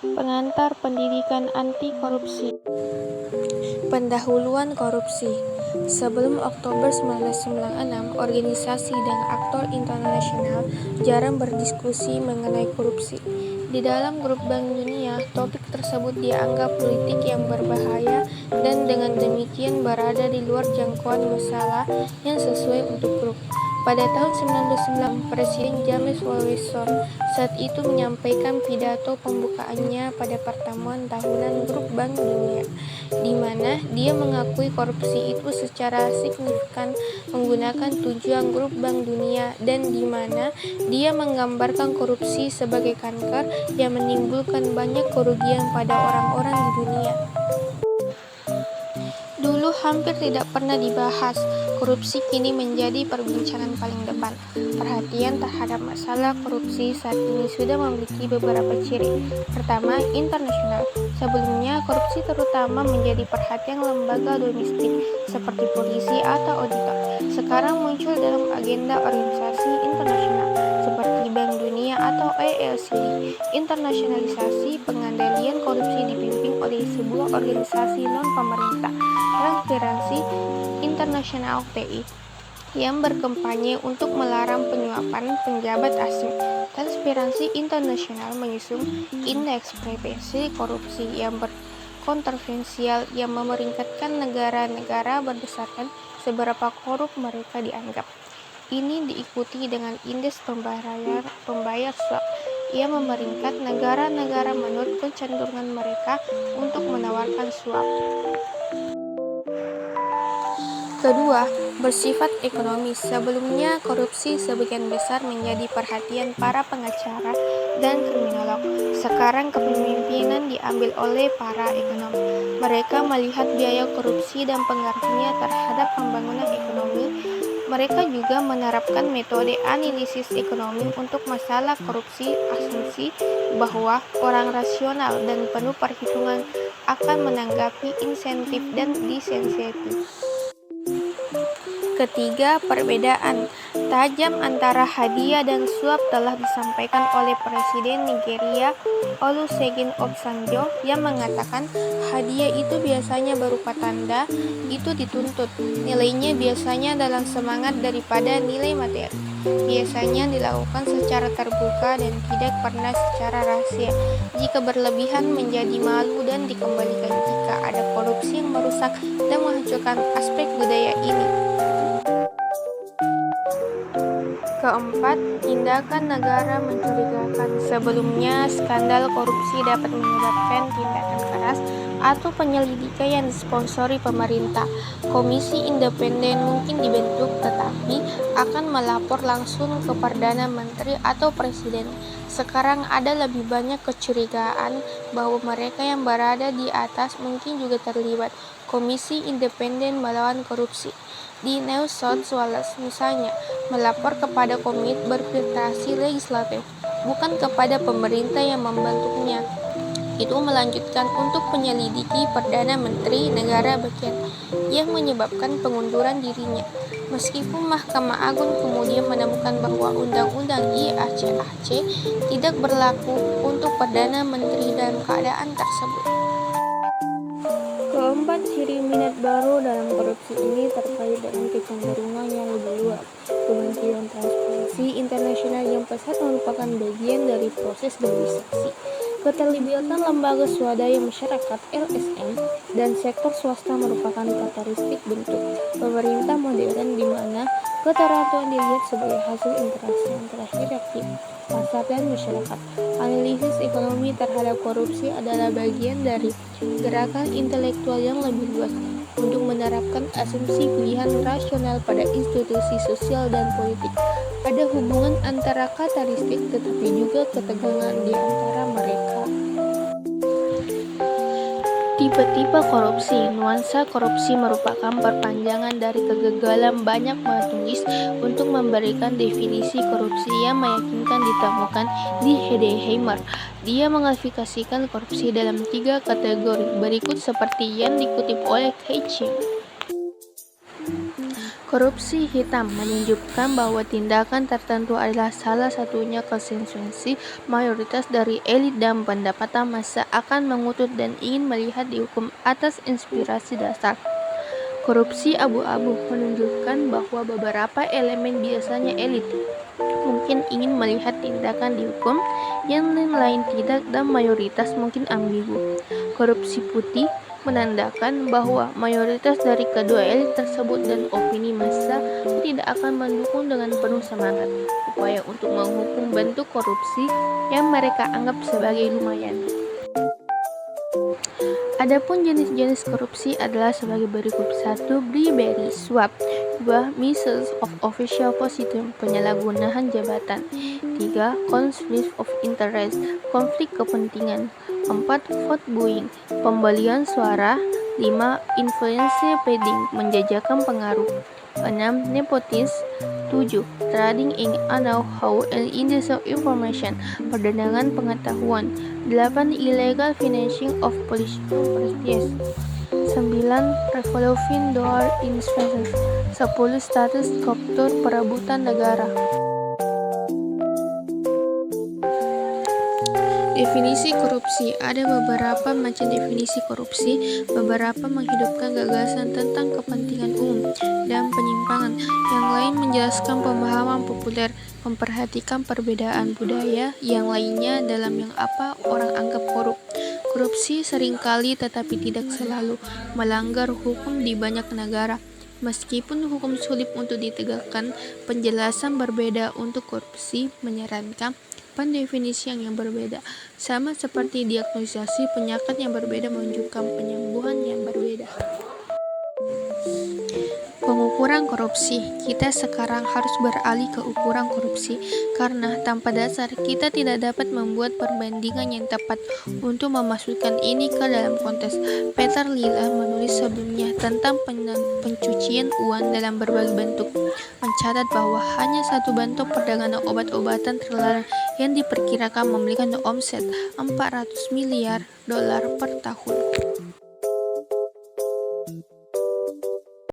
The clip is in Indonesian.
Pengantar Pendidikan Anti Korupsi. Pendahuluan korupsi. Sebelum Oktober 1996, organisasi dan aktor internasional jarang berdiskusi mengenai korupsi. Di dalam grup Bank Dunia, topik tersebut dianggap politik yang berbahaya dan dengan demikian berada di luar jangkauan masalah yang sesuai untuk grup. Pada tahun 1990, Presiden James Wilson saat itu menyampaikan pidato pembukaannya pada pertemuan tahunan Grup Bank Dunia, di mana dia mengakui korupsi itu secara signifikan menggunakan tujuan Grup Bank Dunia dan di mana dia menggambarkan korupsi sebagai kanker yang menimbulkan banyak kerugian pada orang-orang di dunia. Dulu hampir tidak pernah dibahas, korupsi kini menjadi perbincangan paling depan. Perhatian terhadap masalah korupsi saat ini sudah memiliki beberapa ciri. Pertama, internasional. Sebelumnya, korupsi terutama menjadi perhatian lembaga domestik seperti polisi atau auditor. Sekarang muncul dalam agenda organisasi internasional seperti Bank Dunia atau OECD. Internasionalisasi pengendalian korupsi dipimpin oleh sebuah organisasi non-pemerintah, Transparency International (TI), yang berkampanye untuk melarang penyuapan penjabat asing. Transparency International mengusung indeks prevensi korupsi yang kontroversial yang memeringkatkan negara-negara berdasarkan seberapa korup mereka dianggap. Ini diikuti dengan indeks pembayar suap yang memeringkat negara-negara menurut kecenderungan mereka untuk menawarkan suap. Kedua, bersifat ekonomis. Sebelumnya, korupsi sebagian besar menjadi perhatian para pengacara dan kriminolog. Sekarang kepemimpinan diambil oleh para ekonom. Mereka melihat biaya korupsi dan pengaruhnya terhadap pembangunan ekonomi. Mereka juga menerapkan metode analisis ekonomi untuk masalah korupsi, asumsi bahwa orang rasional dan penuh perhitungan akan menanggapi insentif dan disinsentif. Ketiga, perbedaan tajam antara hadiah dan suap telah disampaikan oleh Presiden Nigeria Olusegun Obasanjo yang mengatakan hadiah itu biasanya berupa tanda, itu dituntut. Nilainya biasanya dalam semangat daripada nilai materi. Biasanya dilakukan secara terbuka dan tidak pernah secara rahasia. Jika berlebihan menjadi malu dan dikembalikan jika ada korupsi yang merusak dan menghancurkan aspek budaya ini. Keempat, tindakan negara mencurigakan. Sebelumnya, skandal korupsi dapat menyebabkan tindakan keras atau penyelidikan yang disponsori pemerintah. Komisi independen mungkin dibentuk tetapi akan melapor langsung ke Perdana Menteri atau Presiden. Sekarang ada lebih banyak kecurigaan bahwa mereka yang berada di atas mungkin juga terlibat. Komisi Independen Melawan Korupsi di New South Wales misalnya melapor kepada komite berfiltrasi legislatif, bukan kepada pemerintah yang membentuknya. Itu melanjutkan untuk menyelidiki Perdana Menteri negara bagian yang menyebabkan pengunduran dirinya. Meskipun Mahkamah Agung kemudian menemukan bahwa Undang-Undang IACAC tidak berlaku untuk Perdana Menteri dalam keadaan tersebut. Keempat, ciri minat baru dalam korupsi ini terkait dengan kecenderungan yang lebih luas. Kementerian Transparansi Internasional yang pesat merupakan bagian dari proses globalisasi. Keterlibatan lembaga swadaya masyarakat (LSM) dan sektor swasta merupakan karakteristik bentuk pemerintah modern di mana keteraturan dilihat sebagai hasil interaksi antara hierarki, pasar dan masyarakat. Analisis ekonomi terhadap korupsi adalah bagian dari gerakan intelektual yang lebih luas untuk menerapkan asumsi pilihan rasional pada institusi sosial dan politik. Ada hubungan antara karakteristik tetapi juga ketegangan di antara mereka. Tipe-tipe korupsi. Nuansa korupsi merupakan perpanjangan dari kegagalan banyak penulis untuk memberikan definisi korupsi yang meyakinkan ditemukan di Heidenheimer. Dia mengklasifikasikan korupsi dalam 3 kategori berikut seperti yang dikutip oleh Kei Ching. Korupsi hitam menunjukkan bahwa tindakan tertentu adalah salah satunya konsekuensi mayoritas dari elit dan pendapatan massa akan mengutuk dan ingin melihat dihukum atas inspirasi dasar. Korupsi abu-abu menunjukkan bahwa beberapa elemen biasanya elit mungkin ingin melihat tindakan dihukum, yang lain tidak dan mayoritas mungkin ambigu. Korupsi putih menandakan bahwa mayoritas dari kedua elit tersebut dan opini massa tidak akan mendukung dengan penuh semangat upaya untuk menghukum bentuk korupsi yang mereka anggap sebagai lumayan. Adapun jenis-jenis korupsi adalah sebagai berikut: 1. Bribery, suap. 2. Misuse of official position, penyalahgunaan jabatan. 3. Conflict of interest, konflik kepentingan. 4. Vote buying, pembelian suara. 5. Influence peddling, menjajakan pengaruh. 6. Nepotism. 7. Trading in know-how and indecisive information, perdagangan pengetahuan. 8. Illegal financing of political parties. 9. Revolving door investment. 10. Status koruptor, perebutan negara. Definisi korupsi. Ada beberapa macam definisi korupsi. Beberapa menghidupkan gagasan tentang kepentingan umum dan penyimpangan. Yang lain menjelaskan pemahaman populer, memperhatikan perbedaan budaya. Yang lainnya dalam yang apa orang anggap korup. Korupsi seringkali tetapi tidak selalu melanggar hukum di banyak negara. Meskipun hukum sulit untuk ditegakkan, penjelasan berbeda untuk korupsi menyarankan pendefinisian yang berbeda, sama seperti diagnosisi penyakit yang berbeda menunjukkan penyembuhan yang berbeda. Pengukuran korupsi. Kita sekarang harus beralih ke ukuran korupsi, karena tanpa dasar kita tidak dapat membuat perbandingan yang tepat untuk memasukkan ini ke dalam konteks. Peter Lilla menulis sebelumnya tentang pencucian uang dalam berbagai bentuk, mencatat bahwa hanya satu bentuk perdagangan obat-obatan terlarang yang diperkirakan memiliki omset $400 miliar per tahun.